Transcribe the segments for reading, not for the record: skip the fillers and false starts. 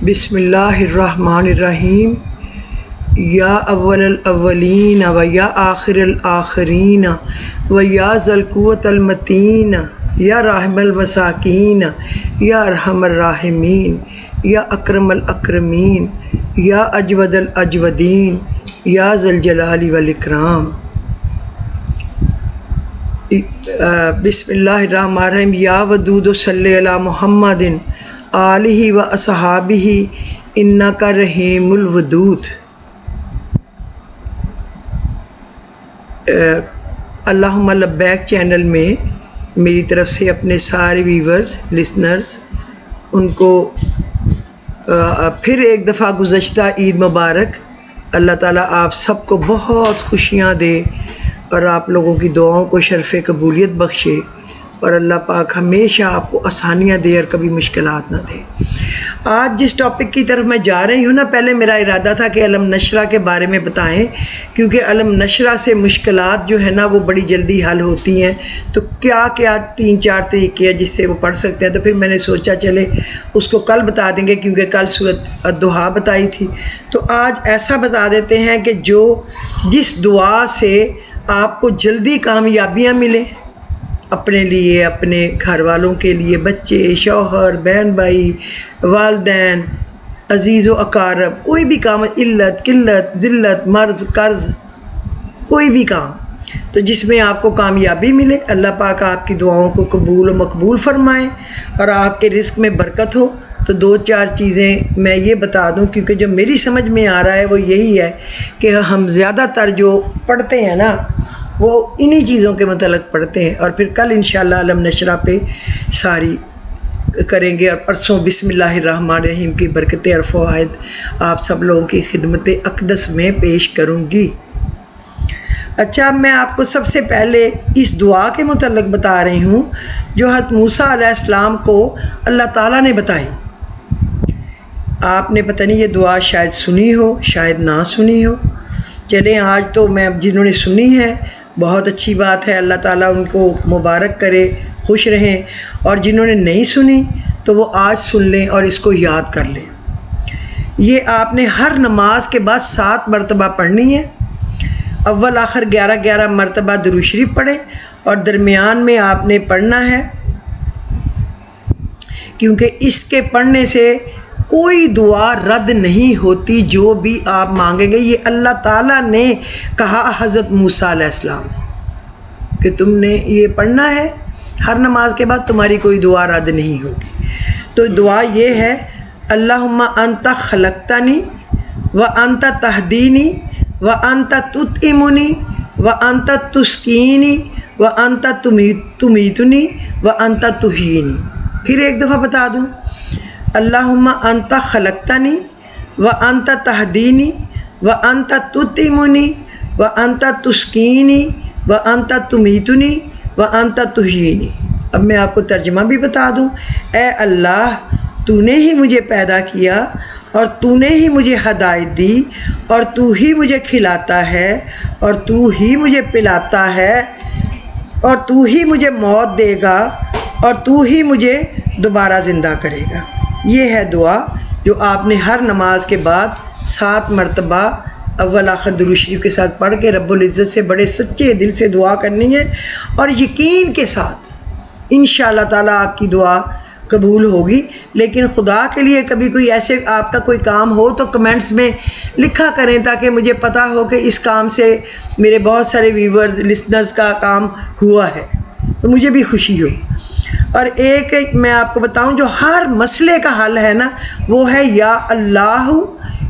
بسم اللہ الرحمن الرحیم۔ یا اول الاولین و یا آخر الآخرین و یا ذا القوۃ المتین یا راحم المساکین یا ارحم الراحمین یا اکرم الاکرمین یا اجود الاجودین یا ذا الجلال والاکرام۔ بسم اللہ الرحمن الرحیم۔ یا ودود صلی علی محمد آلہ و اصحابہ انک رحیم الودود۔ اللہم لبیک چینل میں میری طرف سے اپنے سارے ویورز لسنرز ان کو پھر ایک دفعہ گزشتہ عید مبارک۔ اللہ تعالیٰ آپ سب کو بہت خوشیاں دے اور آپ لوگوں کی دعاؤں کو شرف قبولیت بخشے، اور اللہ پاک ہمیشہ آپ کو آسانیاں دے اور کبھی مشکلات نہ دے۔ آج جس ٹاپک کی طرف میں جا رہی ہوں پہلے میرا ارادہ تھا کہ علم نشرہ کے بارے میں بتائیں، کیونکہ علم نشرہ سے مشکلات جو ہے وہ بڑی جلدی حل ہوتی ہیں۔ تو کیا 3-4 طریقے ہیں جس سے وہ پڑھ سکتے ہیں، تو پھر میں نے سوچا چلے اس کو کل بتا دیں گے، کیونکہ کل سورۃ الضحیٰ بتائی تھی۔ تو آج ایسا بتا دیتے ہیں کہ جس دعا سے آپ کو جلدی کامیابیاں ملیں، اپنے لیے، اپنے گھر والوں کے لیے، بچے، شوہر، بہن بھائی، والدین، عزیز و اقارب، کوئی بھی کام، علت، قلت، ذلت، مرض، قرض، کوئی بھی کام، تو جس میں آپ کو کامیابی ملے، اللہ پاک آپ کی دعاؤں کو قبول و مقبول فرمائے اور آپ کے رزق میں برکت ہو۔ تو 2-4 چیزیں میں یہ بتا دوں، کیونکہ جو میری سمجھ میں آ رہا ہے وہ یہی ہے کہ ہم زیادہ تر جو پڑھتے ہیں وہ انہی چیزوں کے متعلق پڑھتے ہیں، اور پھر کل انشاءاللہ علم نشرہ پہ ساری کریں گے، اور پرسوں بسم اللہ الرحمن الرحیم کی برکتیں اور فوائد آپ سب لوگوں کی خدمت اقدس میں پیش کروں گی۔ اچھا، میں آپ کو سب سے پہلے اس دعا کے متعلق بتا رہی ہوں جو حضرت موسیٰ علیہ السلام کو اللہ تعالیٰ نے بتائی۔ آپ نے پتہ نہیں یہ دعا شاید سنی ہو، شاید نہ سنی ہو۔ چلیں آج تو میں جنہوں نے سنی ہے بہت اچھی بات ہے، اللہ تعالیٰ ان کو مبارک کرے، خوش رہیں، اور جنہوں نے نہیں سنی تو وہ آج سن لیں اور اس کو یاد کر لیں۔ یہ آپ نے ہر نماز کے بعد 7 مرتبہ پڑھنی ہے۔ اول آخر 11 مرتبہ درود شریف پڑھیں، اور درمیان میں آپ نے پڑھنا ہے، کیونکہ اس کے پڑھنے سے کوئی دعا رد نہیں ہوتی جو بھی آپ مانگیں گے۔ یہ اللہ تعالیٰ نے کہا حضرت موسیٰ علیہ السلام کو کہ تم نے یہ پڑھنا ہے ہر نماز کے بعد، تمہاری کوئی دعا رد نہیں ہوگی۔ تو دعا یہ ہے، اللہم انت خلقتنی و انت تہدینی و انت تطعمنی و انت تسقینی و انت تمیتنی و انت تحیینی۔ پھر ایک دفعہ بتا دوں، اللہم انت خلقتنی و انت تہدینی و انت تطعمنی و انت تسقینی و انت تمیتنی و انت تحیینی۔ اب میں آپ کو ترجمہ بھی بتا دوں، اے اللہ، تو نے ہی مجھے پیدا کیا، اور تو نے ہی مجھے ہدایت دی، اور تو ہی مجھے کھلاتا ہے، اور تو ہی مجھے پلاتا ہے، اور تو ہی مجھے موت دے گا، اور تو ہی مجھے دوبارہ زندہ کرے گا۔ یہ ہے دعا جو آپ نے ہر نماز کے بعد 7 مرتبہ اول آخر درود شریف کے ساتھ پڑھ کے رب العزت سے بڑے سچے دل سے دعا کرنی ہے، اور یقین کے ساتھ انشاءاللہ تعالیٰ آپ کی دعا قبول ہوگی۔ لیکن خدا کے لیے کبھی کوئی ایسے آپ کا کوئی کام ہو تو کمنٹس میں لکھا کریں، تاکہ مجھے پتہ ہو کہ اس کام سے میرے بہت سارے ویورز لسنرز کا کام ہوا ہے، تو مجھے بھی خوشی ہو۔ اور ایک میں آپ کو بتاؤں جو ہر مسئلے کا حل ہے وہ ہے یا اللہ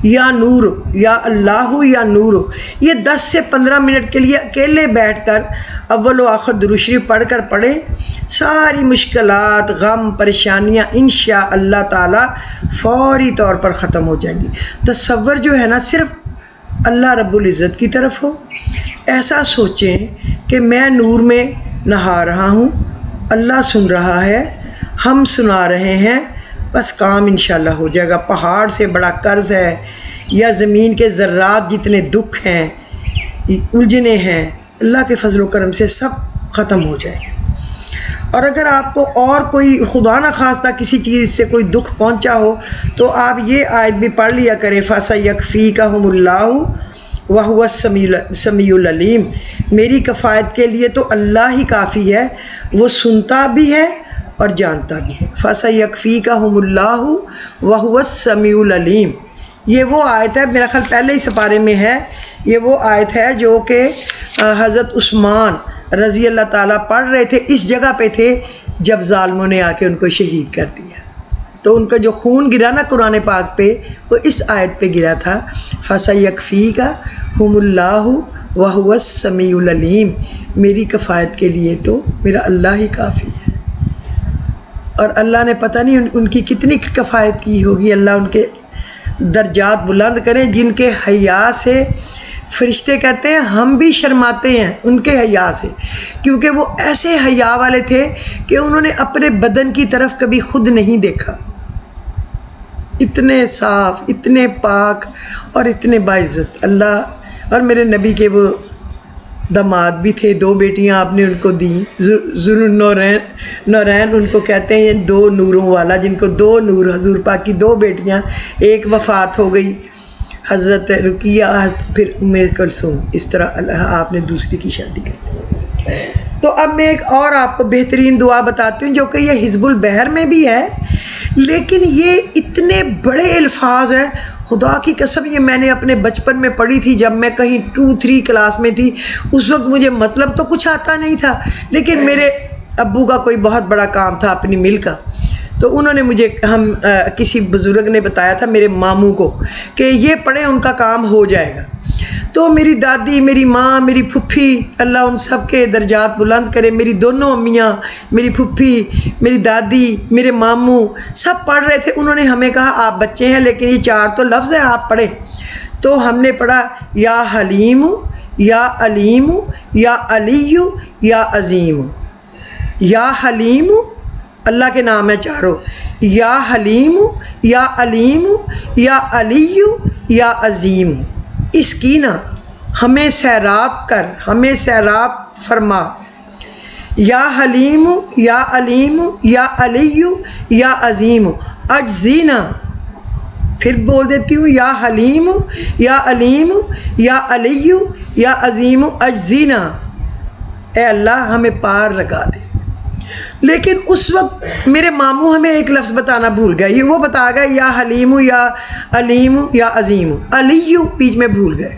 یا نور، یا اللہ یا نور۔ یہ 10 سے 15 منٹ کے لیے اکیلے بیٹھ کر اول و آخر درود شریف پڑھ کر پڑھیں، ساری مشکلات، غم، پریشانیاں انشاءاللہ تعالی فوری طور پر ختم ہو جائیں گی۔ تصور جو ہے صرف اللہ رب العزت کی طرف ہو۔ ایسا سوچیں کہ میں نور میں نہا رہا ہوں، اللہ سن رہا ہے، ہم سنا رہے ہیں، بس کام انشاءاللہ ہو جائے گا۔ پہاڑ سے بڑا قرض ہے، یا زمین کے ذرات جتنے دکھ ہیں، الجھنے ہیں، اللہ کے فضل و کرم سے سب ختم ہو جائے گا۔ اور اگر آپ کو اور کوئی خدا نہ خواستہ کسی چیز سے کوئی دکھ پہنچا ہو تو آپ یہ آیت بھی پڑھ لیا کریں، فَسَيَكْفِيكَهُمُ اللَّهُ وَهُوَ السَّمِيعُ الْعَلِيمُ، میری کفایت کے لیے تو اللہ ہی کافی ہے، وہ سنتا بھی ہے اور جانتا بھی ہے۔ فَسَيَكْفِيكَهُمُ اللَّهُ وَهُوَ السَّمِيعُ الْعَلِيمُ، یہ وہ آیت ہے، میرا خیال پہلے ہی سپارے میں ہے، یہ وہ آیت ہے جو کہ حضرت عثمان رضی اللہ تعالیٰ پڑھ رہے تھے، اس جگہ پہ تھے جب ظالموں نے آ کے ان کو شہید کر دیا، تو ان کا جو خون گرا نا قرآن پاک پہ وہ اس آیت پہ گرا تھا، فَسَيَكْفِيكَهُمُ اللَّهُ وَهُوَ السَّمِيعُ الْعَلِيمُ، میری کفایت کے لیے تو میرا اللہ ہی کافی ہے۔ اور اللہ نے پتہ نہیں ان کی کتنی کفایت کی ہوگی، اللہ ان کے درجات بلند کریں، جن کے حیا سے فرشتے کہتے ہیں ہم بھی شرماتے ہیں ان کے حیا سے، کیونکہ وہ ایسے حیا والے تھے کہ انہوں نے اپنے بدن کی طرف کبھی خود نہیں دیکھا، اتنے صاف، اتنے پاک اور اتنے باعزت اللہ۔ اور میرے نبی کے وہ داماد بھی تھے، 2 بیٹیاں آپ نے ان کو دیں، نورین ان کو کہتے ہیں، 2 نوروں والا، جن کو 2 نور، حضور پاک کی 2 بیٹیاں، ایک وفات ہو گئی حضرت رقیہ، پھر ام کلثوم، اس طرح آپ نے دوسری کی شادی کی۔ تو اب میں ایک اور آپ کو بہترین دعا بتاتی ہوں جو کہ یہ حزب البحر میں بھی ہے، لیکن یہ اتنے بڑے الفاظ ہیں، خدا کی قسم یہ میں نے اپنے بچپن میں پڑھی تھی، جب میں کہیں 2-3 کلاس میں تھی، اس وقت مجھے مطلب تو کچھ آتا نہیں تھا، لیکن میرے ابو کا کوئی بہت بڑا کام تھا اپنی مل کا، تو انہوں نے مجھے کسی بزرگ نے بتایا تھا میرے ماموں کو کہ یہ پڑھیں ان کا کام ہو جائے گا۔ تو میری دادی، میری ماں، میری پھپھی، اللہ ان سب کے درجات بلند کرے، میری دونوں امیاں، میری پھپھی، میری دادی، میرے ماموں سب پڑھ رہے تھے، انہوں نے ہمیں کہا آپ بچے ہیں لیکن یہ 4 تو لفظ ہیں، آپ پڑھیں۔ تو ہم نے پڑھا یا حلیم یا علیم یا علی یا عظیم۔ یا حلیم، اللہ کے نام ہے 4، یا حلیم یا علیم یا علی یا عظیم، اس کی نا ہمیں سیراب کر، ہمیں سیراب فرما۔ یا حلیم یا علیم یا علی یا عظیم اجزینا، پھر بول دیتی ہوں، یا حلیم یا علیم یا علی یا عظیم اجزینا، اے اللہ ہمیں پار لگا دے۔ لیکن اس وقت میرے ماموں ہمیں ایک لفظ بتانا بھول گئے، یہ وہ بتا گئے یا حلیم یا علیم یا عظیم، علی بیچ میں بھول گئے۔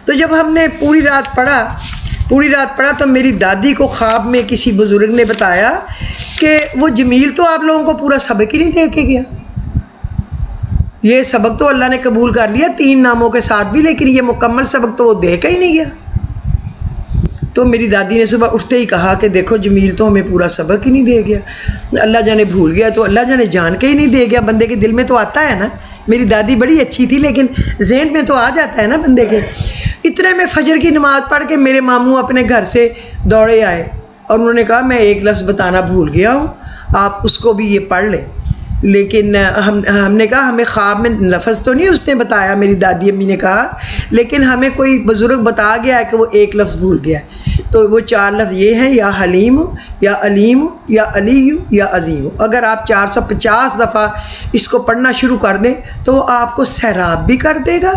تو جب ہم نے پوری رات پڑھا تو میری دادی کو خواب میں کسی بزرگ نے بتایا کہ وہ جمیل تو آپ لوگوں کو پورا سبق ہی نہیں دے کے گیا، یہ سبق تو اللہ نے قبول کر لیا 3 ناموں کے ساتھ بھی، لیکن یہ مکمل سبق تو وہ دے کے ہی نہیں گیا۔ تو میری دادی نے صبح اٹھتے ہی کہا کہ دیکھو جمیل تو ہمیں پورا سبق ہی نہیں دے گیا، اللہ جانے بھول گیا تو اللہ جانے جان کے ہی نہیں دے گیا، بندے کے دل میں تو آتا ہے نا۔ میری دادی بڑی اچھی تھی لیکن ذہن میں تو آ جاتا ہے نا بندے کے۔ اتنے میں فجر کی نماز پڑھ کے میرے ماموں اپنے گھر سے دوڑے آئے اور انہوں نے کہا میں ایک لفظ بتانا بھول گیا ہوں، آپ اس کو بھی یہ پڑھ لیں۔ لیکن ہم نے کہا ہمیں خواب میں لفظ تو نہیں اس نے بتایا، میری دادی امی نے کہا، لیکن ہمیں کوئی بزرگ بتا گیا ہے کہ وہ ایک لفظ بھول گیا ہے۔ تو وہ 4 لفظ یہ ہیں، یا حلیم یا علیم یا علی یا عظیم۔ اگر آپ 450 دفعہ اس کو پڑھنا شروع کر دیں تو وہ آپ کو سیراب بھی کر دے گا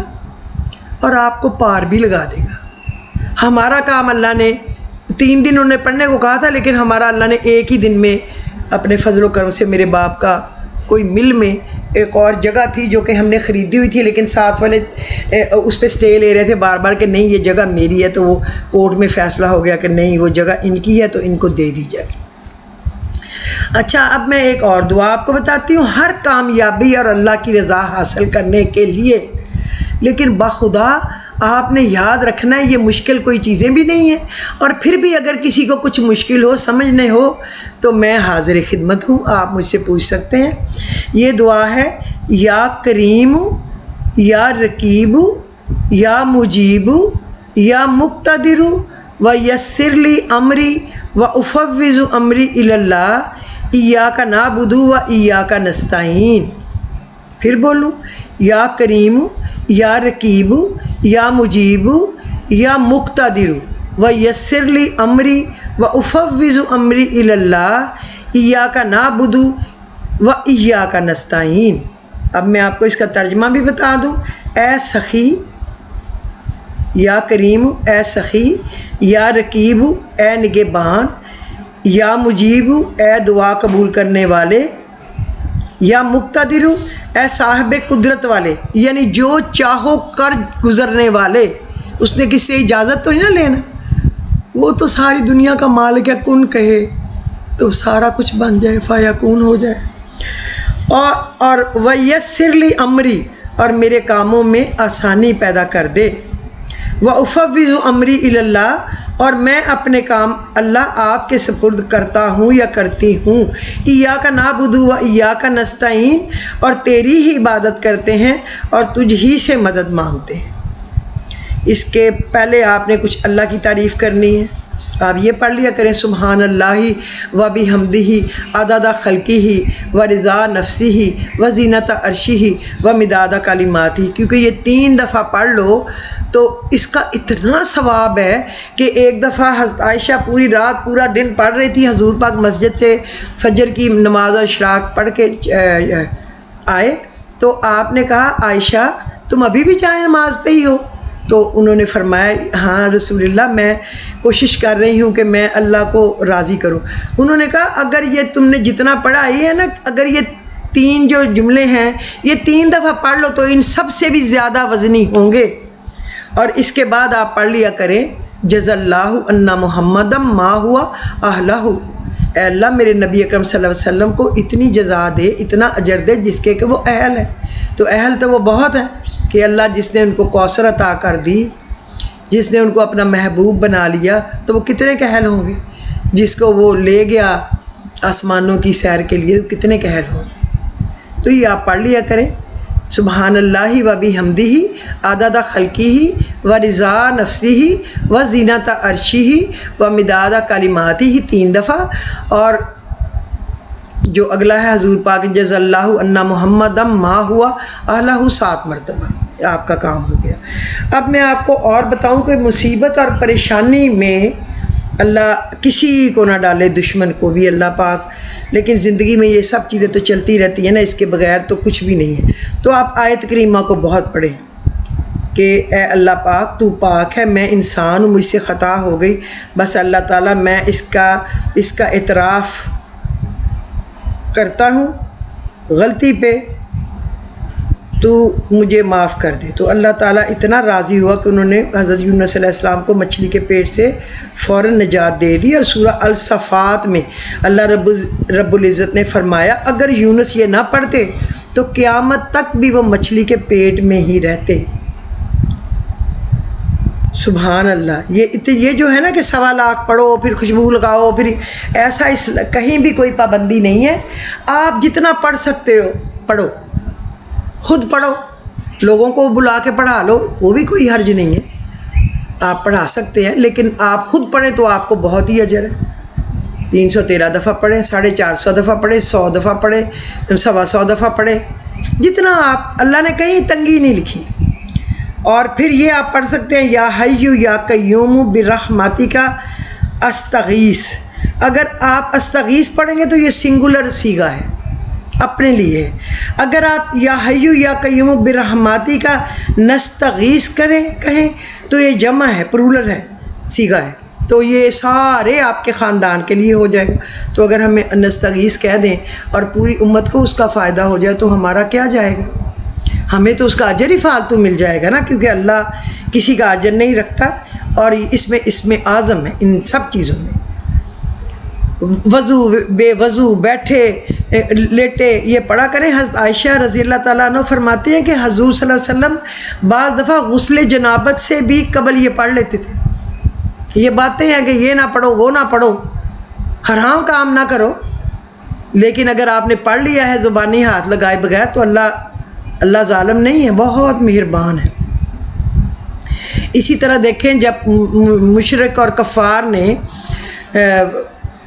اور آپ کو پار بھی لگا دے گا۔ ہمارا کام اللہ نے 3 دن انہوں نے پڑھنے کو کہا تھا، لیکن ہمارا اللہ نے ایک ہی دن میں اپنے فضل و کرم سے میرے باپ کا کوئی مل میں ایک اور جگہ تھی جو کہ ہم نے خریدی ہوئی تھی، لیکن ساتھ والے اس پہ سٹے لے رہے تھے بار بار کہ نہیں یہ جگہ میری ہے، تو وہ کورٹ میں فیصلہ ہو گیا کہ نہیں وہ جگہ ان کی ہے تو ان کو دے دی جائے۔ اچھا اب میں ایک اور دعا آپ کو بتاتی ہوں، ہر کامیابی اور اللہ کی رضا حاصل کرنے کے لیے، لیکن بخدا آپ نے یاد رکھنا ہے یہ مشکل کوئی چیزیں بھی نہیں ہیں، اور پھر بھی اگر کسی کو کچھ مشکل ہو سمجھنے ہو تو میں حاضر خدمت ہوں، آپ مجھ سے پوچھ سکتے ہیں۔ یہ دعا ہے یا کریم یا رقیب یا مجیب یا مقتدر و یسر لی امری و افوض امری الی اللہ ایاک نعبد و ایاک نستعین۔ پھر بولوں، یا کریم یا رقیب یا مجیب یا مقتدر و یسر لی امری و افوض امری الی اللہ ایاک نعبدو و ایاک نستعین۔ اب میں آپ کو اس کا ترجمہ بھی بتا دوں، اے سخی، یا کریم اے سخی، یا رقیب اے نگہبان، یا مجیب اے دعا قبول کرنے والے، یا مقتدر اے صاحب قدرت والے، یعنی جو چاہو کر گزرنے والے۔ اس نے کس سے اجازت تو نہیں نہ لینا، وہ تو ساری دنیا کا مالک ہے، کن کہے تو سارا کچھ بن جائے، فیکون ہو جائے۔ اور ویسر لی امری، اور میرے کاموں میں آسانی پیدا کر دے۔ وافوض امری الی اللہ، اور میں اپنے کام اللہ آپ کے سپرد کرتا ہوں یا کرتی ہوں۔ ایاک نعبد و ایاک نستعین، اور تیری ہی عبادت کرتے ہیں اور تجھ ہی سے مدد مانگتے ہیں۔ اس کے پہلے آپ نے کچھ اللہ کی تعریف کرنی ہے، آپ یہ پڑھ لیا کریں، سبحان اللہ و بحمدہ عدد خلقہ و رضا نفسہ و زینت عرشہ و مداد کلماتہ، کیونکہ یہ 3 دفعہ پڑھ لو تو اس کا اتنا ثواب ہے کہ ایک دفعہ حضرت عائشہ پوری رات پورا دن پڑھ رہی تھی، حضور پاک مسجد سے فجر کی نماز و اشراق پڑھ کے آئے تو آپ نے کہا عائشہ تم ابھی بھی جائے نماز پہ ہی ہو؟ تو انہوں نے فرمایا ہاں رسول اللہ، میں کوشش کر رہی ہوں کہ میں اللہ کو راضی کروں۔ انہوں نے کہا اگر یہ تم نے جتنا پڑھا یہ ہے نا، اگر یہ 3 جو جملے ہیں یہ 3 دفعہ پڑھ لو تو ان سب سے بھی زیادہ وزنی ہوں گے۔ اور اس کے بعد آپ پڑھ لیا کریں جز اللہ ان محمد ما ہوا اہلہ، اے اللہ میرے نبی اکرم صلی اللہ علیہ وسلم کو اتنی جزا دے، اتنا اجر دے جس کے کہ وہ اہل ہے۔ تو اہل تو وہ بہت ہے کہ اللہ جس نے ان کو کوثر عطا کر دی، جس نے ان کو اپنا محبوب بنا لیا، تو وہ کتنے کے اہل ہوں گے؟ جس کو وہ لے گیا آسمانوں کی سیر کے لیے، کتنے کے اہل ہوں گے؟ تو یہ آپ پڑھ لیا کریں، سبحان اللہ و بحمدہ عدد خلقہ و رضا نفسہ و زینت عرشہ و مداد کلماتہ 3 دفعہ، اور جو اگلا ہے حضور پاک جز اللہ ان محمد ما ہوا اہلہ 7 مرتبہ، آپ کا کام ہو گیا۔ اب میں آپ کو اور بتاؤں کہ مصیبت اور پریشانی میں اللہ کسی کو نہ ڈالے، دشمن کو بھی اللہ پاک، لیکن زندگی میں یہ سب چیزیں تو چلتی رہتی ہیں نا، اس کے بغیر تو کچھ بھی نہیں ہے۔ تو آپ آیت کریمہ کو بہت پڑھیں کہ اے اللہ پاک تو پاک ہے، میں انسان ہوں، مجھ سے خطا ہو گئی، بس اللہ تعالیٰ میں اس کا اعتراف کرتا ہوں غلطی پہ، تو مجھے معاف کر دے۔ تو اللہ تعالیٰ اتنا راضی ہوا کہ انہوں نے حضرت یونس علیہ السلام کو مچھلی کے پیٹ سے فوراً نجات دے دی۔ اور سورہ الصفات میں اللہ رب العزت نے فرمایا اگر یونس یہ نہ پڑھتے تو قیامت تک بھی وہ مچھلی کے پیٹ میں ہی رہتے۔ سبحان اللہ۔ یہ جو ہے نا کہ 1.25 لاکھ پڑھو پھر خوشبو لگاؤ، پھر ایسا کہیں بھی کوئی پابندی نہیں ہے، آپ جتنا پڑھ سکتے ہو پڑھو، خود پڑھو، لوگوں کو بلا کے پڑھا لو، وہ بھی کوئی حرج نہیں ہے، آپ پڑھا سکتے ہیں، لیکن آپ خود پڑھیں تو آپ کو بہت ہی اجر ہے۔ 313 دفعہ پڑھیں، 450 دفعہ پڑھیں، 100 دفعہ پڑھیں، 125 دفعہ پڑھیں، جتنا آپ، اللہ نے کہیں تنگی نہیں لکھی۔ اور پھر یہ آپ پڑھ سکتے ہیں یا حیّ یا قیوم برحمتک استغیث۔ اگر آپ استغیث پڑھیں گے تو یہ سنگولر صیغہ ہے، اپنے لیے ہے۔ اگر آپ یا حیّ یا قیوم برحمتک نستغیث کہیں تو یہ جمع ہے، پلورل ہے، صیغہ ہے، تو یہ سارے آپ کے خاندان کے لیے ہو جائے گا۔ تو اگر ہمیں نستغیث کہہ دیں اور پوری امت کو اس کا فائدہ ہو جائے تو ہمارا کیا جائے گا؟ ہمیں تو اس کا اجر ہی فالتو مل جائے گا نا، کیونکہ اللہ کسی کا اجر نہیں رکھتا، اور اس میں اعظم ہے ان سب چیزوں میں۔ وضو، بے وضو، بیٹھے لیٹے یہ پڑھا کریں۔ حضرت عائشہ رضی اللہ تعالیٰ عنہ فرماتے ہیں کہ حضور صلی اللہ علیہ وسلم بعض دفعہ غسل جنابت سے بھی قبل یہ پڑھ لیتے تھے۔ یہ باتیں ہیں کہ یہ نہ پڑھو، وہ نہ پڑھو، حرام کام نہ کرو، لیکن اگر آپ نے پڑھ لیا ہے زبانی ہاتھ لگائے بغیر تو اللہ ظالم نہیں ہے، بہت مہربان ہے۔ اسی طرح دیکھیں جب مشرک اور کفار نے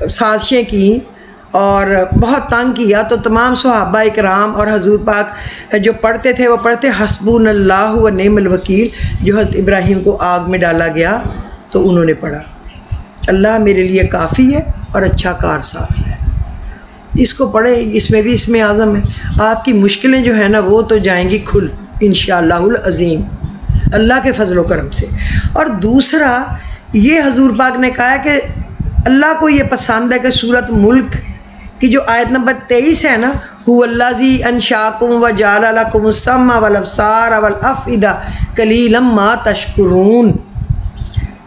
سازشیں کی اور بہت تنگ کیا تو تمام صحابہ اکرام اور حضور پاک جو پڑھتے تھے وہ پڑھتے حسبنا اللہ و نعم الوکیل۔ جو حضرت ابراہیم کو آگ میں ڈالا گیا تو انہوں نے پڑھا اللہ میرے لیے کافی ہے اور اچھا کارساز ہے۔ اس کو پڑھیں، اس میں بھی اسم اعظم ہے. آپ کی مشکلیں جو ہیں نا وہ تو جائیں گی کھل انشاءاللہ العظیم اللہ کے فضل و کرم سے. اور دوسرا یہ حضور پاک نے کہا ہے کہ اللہ کو یہ پسند ہے کہ سورۃ ملک کی جو آیت نمبر 23 ہے نا، هو الذی انشاکم وجعل لکم السمع والابصار والافئدہ قلیلا ما تشکرون،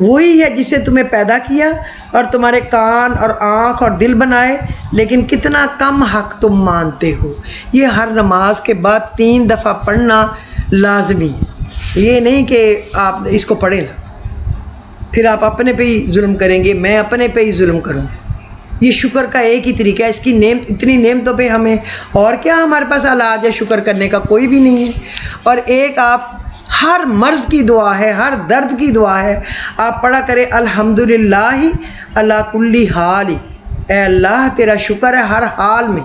وہی ہے جس سے تمہیں پیدا کیا اور تمہارے کان اور آنکھ اور دل بنائے، لیکن کتنا کم حق تم مانتے ہو. یہ ہر نماز کے بعد 3 دفعہ پڑھنا لازمی ہے. یہ نہیں کہ آپ اس کو پڑھیں نا پھر آپ اپنے پہ ہی ظلم کریں گے، میں اپنے پہ ہی ظلم کروں. یہ شکر کا ایک ہی طریقہ ہے. اس کی اتنی نعمتوں پہ ہمیں اور کیا ہمارے پاس علاج ہے؟ شکر کرنے کا کوئی بھی نہیں ہے. اور ایک آپ ہر مرض کی دعا ہے، ہر درد کی دعا ہے، آپ پڑھا کریں الحمدللہ علی کل حال. اے اللہ تیرا شکر ہے ہر حال میں.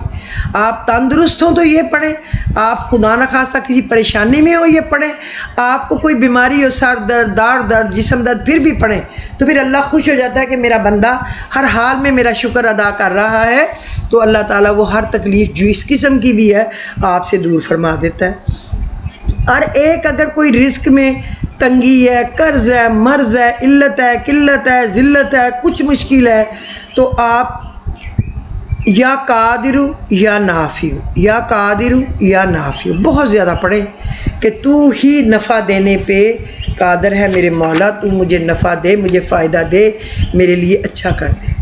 آپ تندرست ہوں تو یہ پڑھیں، آپ خدا نخواستہ کسی پریشانی میں ہو یہ پڑھیں، آپ کو کوئی بیماری ہو، سر درد، دار درد، جسم درد، پھر بھی پڑھیں تو پھر اللہ خوش ہو جاتا ہے کہ میرا بندہ ہر حال میں میرا شکر ادا کر رہا ہے، تو اللہ تعالیٰ وہ ہر تکلیف جو اس قسم کی بھی ہے آپ سے دور فرما دیتا ہے. اور ایک اگر کوئی رزق میں تنگی ہے، قرض ہے، مرض ہے، علت ہے، قلت ہے، ذلت ہے، کچھ مشکل ہے، تو آپ یا قادر یا نافع، یا قادر یا نافع بہت زیادہ پڑھیں کہ تو ہی نفع دینے پہ قادر ہے میرے مولا، تو مجھے نفع دے، مجھے فائدہ دے، میرے لیے اچھا کر دے.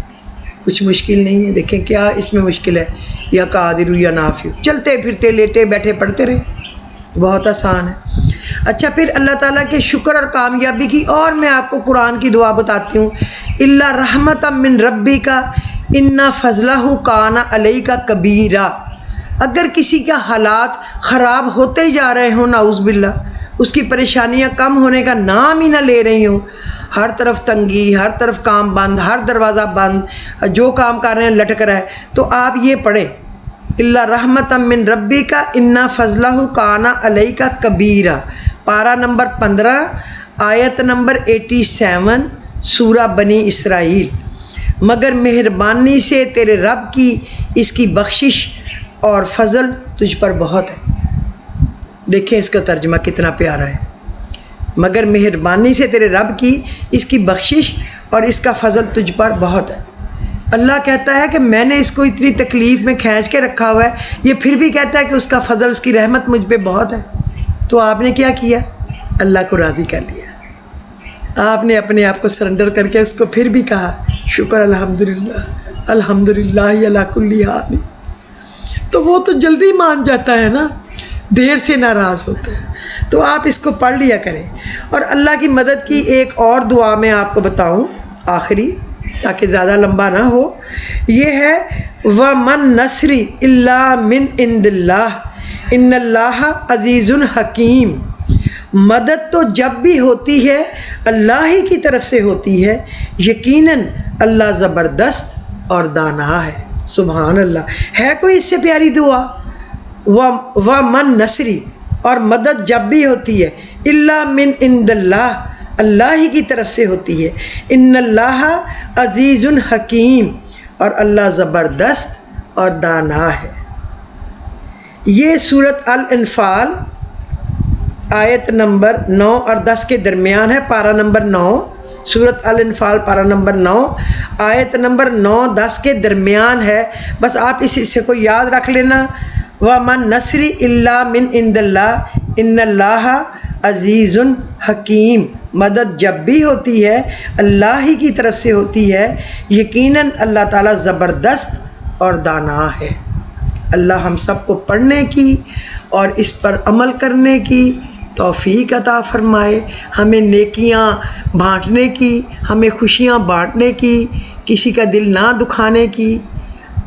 کچھ مشکل نہیں ہے. دیکھیں کیا اس میں مشکل ہے؟ یا قادر یا نافع، چلتے پھرتے لیٹے بیٹھے پڑھتے رہے، بہت آسان ہے. اچھا پھر اللہ تعالیٰ کے شکر اور کامیابی کی اور میں آپ کو قرآن کی دعا بتاتی ہوں. اللہ رحمت من ربی کا انا فضلہ کان علیہ کا کبیرہ. اگر کسی کا حالات خراب ہوتے ہی جا رہے ہوں نعوذ باللہ، اس کی پریشانیاں کم ہونے کا نام ہی نہ لے رہی ہوں، ہر طرف تنگی، ہر طرف کام بند، ہر دروازہ بند، جو کام کر رہے ہیں لٹک رہا ہے، تو آپ یہ پڑھیں اللہ رحمت من ربی کا انا فضلہ کان علیہ کا کبیرہ. پارہ نمبر 15 آیت نمبر 87 سورہ بنی اسرائیل. مگر مہربانی سے تیرے رب کی اس کی بخشش اور فضل تجھ پر بہت ہے. دیکھیں اس کا ترجمہ کتنا پیارا ہے. مگر مہربانی سے تیرے رب کی اس کی بخشش اور اس کا فضل تجھ پر بہت ہے. اللہ کہتا ہے کہ میں نے اس کو اتنی تکلیف میں کھینچ کے رکھا ہوا ہے، یہ پھر بھی کہتا ہے کہ اس کا فضل، اس کی رحمت مجھ پہ بہت ہے. تو آپ نے کیا کیا؟ اللہ کو راضی کر لیا. آپ نے اپنے آپ کو سرنڈر کر کے اس کو پھر بھی کہا شکر الحمدللہ الحمدللہ علی کل حال. تو وہ تو جلدی مان جاتا ہے نا، دیر سے ناراض ہوتا ہے. تو آپ اس کو پڑھ لیا کریں. اور اللہ کی مدد کی ایک اور دعا میں آپ کو بتاؤں آخری، تاکہ زیادہ لمبا نہ ہو. یہ ہے وَمَن نَصْرِ إِلَّا مِنْ عِنْدِ اللَّهِ إِنَّ اللَّهَ عَزِيزٌ حَكِيمٌ. مدد تو جب بھی ہوتی ہے اللہ ہی کی طرف سے ہوتی ہے، یقیناً اللہ زبردست اور دانا ہے. سبحان اللہ. ہے کوئی اس سے پیاری دعا؟ وَمَن نَصْرِ، اور مدد جب بھی ہوتی ہے إِلَّا مِنْ عِنْدِ اللَّهِ، اللہ ہی کی طرف سے ہوتی ہے. ان اللہ عزیز حکیم، اور اللہ زبردست اور دانا ہے. یہ سورۃ الانفال آیت نمبر 9 اور 10 کے درمیان ہے. پارہ نمبر 9 سورۃ الانفال پارہ نمبر 9 آیت نمبر 9-10 کے درمیان ہے. بس آپ اس حصے کو یاد رکھ لینا. وَمَن نَصْرِ إِلَّا مِنْ عِنْدِ اللَّهِ إِنَّ اللَّهَ عَزِيزٌ حَكِيمٌ. مدد جب بھی ہوتی ہے اللہ ہی کی طرف سے ہوتی ہے، یقیناً اللہ تعالیٰ زبردست اور دانا ہے. اللہ ہم سب کو پڑھنے کی اور اس پر عمل کرنے کی توفیق عطا فرمائے، ہمیں نیکیاں بانٹنے کی، ہمیں خوشیاں بانٹنے کی، کسی کا دل نہ دکھانے کی،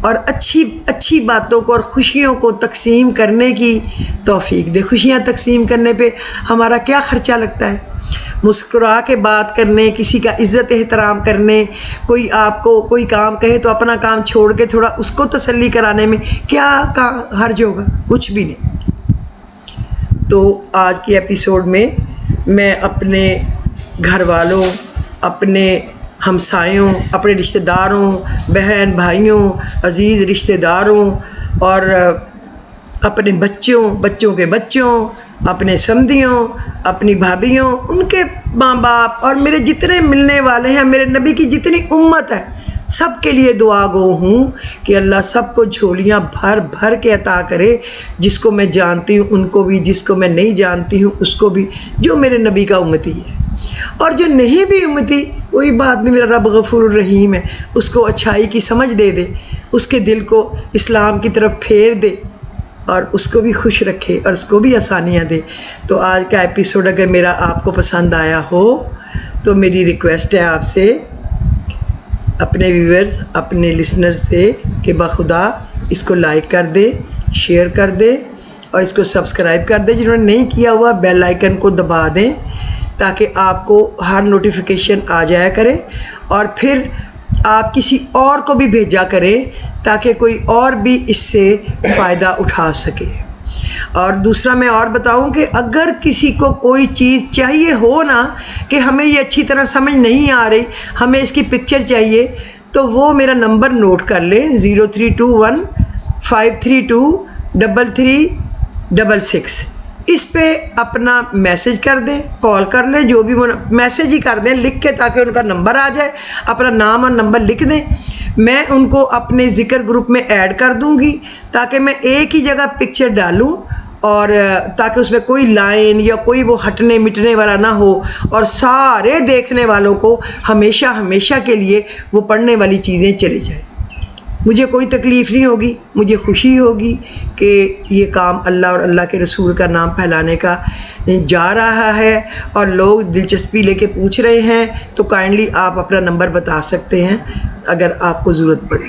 اور اچھی باتوں کو اور خوشیوں کو تقسیم کرنے کی توفیق دے. خوشیاں تقسیم کرنے پہ ہمارا کیا خرچہ لگتا ہے؟ مسکرا کے بات کرنے، کسی کا عزت احترام کرنے، کوئی آپ کو کوئی کام کہے تو اپنا کام چھوڑ کے تھوڑا اس کو تسلی کرانے میں کیا حرج ہوگا؟ کچھ بھی نہیں. تو آج کی ایپیسوڈ میں میں اپنے گھر والوں، اپنے ہمسایوں، اپنے رشتہ داروں، بہن بھائیوں، عزیز رشتہ داروں اور اپنے بچوں کے بچوں، اپنے سمدھیوں، اپنی بھابھیوں، ان کے ماں باپ اور میرے جتنے ملنے والے ہیں، میرے نبی کی جتنی امت ہے، سب کے لیے دعا گو ہوں کہ اللہ سب کو جھولیاں بھر بھر کے عطا کرے، جس کو میں جانتی ہوں ان کو بھی، جس کو میں نہیں جانتی ہوں اس کو بھی، جو میرے نبی کا امتی ہے، اور جو نہیں بھی امتی کوئی بات نہیں، میرا رب غفور الرحیم ہے، اس کو اچھائی کی سمجھ دے دے، اس کے دل کو اسلام کی طرف پھیر دے اور اس کو بھی خوش رکھے اور اس کو بھی آسانیاں دے۔ تو آج کا ایپیسوڈ اگر میرا آپ کو پسند آیا ہو تو میری ریکویسٹ ہے آپ سے، اپنے ویورز، اپنے لسنر سے، کہ بخدا اس کو لائک کر دے، شیئر کر دے اور اس کو سبسکرائب کر دے، جنہوں نے نہیں کیا ہوا بیل آئیکن کو دبا دیں تاکہ آپ کو ہر نوٹیفیکیشن آ جایا کرے، اور پھر آپ کسی اور کو بھی بھیجا کریں تاکہ کوئی اور بھی اس سے فائدہ اٹھا سکے۔ اور دوسرا میں اور بتاؤں کہ اگر کسی کو کوئی چیز چاہیے ہو نا، کہ ہمیں یہ اچھی طرح سمجھ نہیں آ رہی، ہمیں اس کی پکچر چاہیے، تو وہ میرا نمبر نوٹ کر لیں، 0321 532 3366۔ اس پہ اپنا میسج کر دیں، کال کر لیں، جو بھی میسج ہی کر دیں لکھ کے، تاکہ ان کا نمبر آ جائے، اپنا نام اور نمبر لکھ دیں، میں ان کو اپنے ذکر گروپ میں ایڈ کر دوں گی، تاکہ میں ایک ہی جگہ پکچر ڈالوں، اور تاکہ اس میں کوئی لائن یا کوئی وہ ہٹنے مٹنے والا نہ ہو، اور سارے دیکھنے والوں کو ہمیشہ ہمیشہ کے لیے وہ پڑھنے والی چیزیں چلی جائیں۔ مجھے کوئی تکلیف نہیں ہوگی، مجھے خوشی ہوگی کہ یہ کام اللہ اور اللہ کے رسول کا نام پھیلانے کا جا رہا ہے، اور لوگ دلچسپی لے کے پوچھ رہے ہیں، تو کائنڈلی آپ اپنا نمبر بتا سکتے ہیں اگر آپ کو ضرورت پڑے۔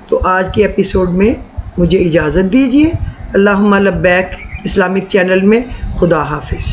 تو آج کے ایپیسوڈ میں مجھے اجازت دیجیے۔ اللہم لبیک اسلامک چینل میں، خدا حافظ۔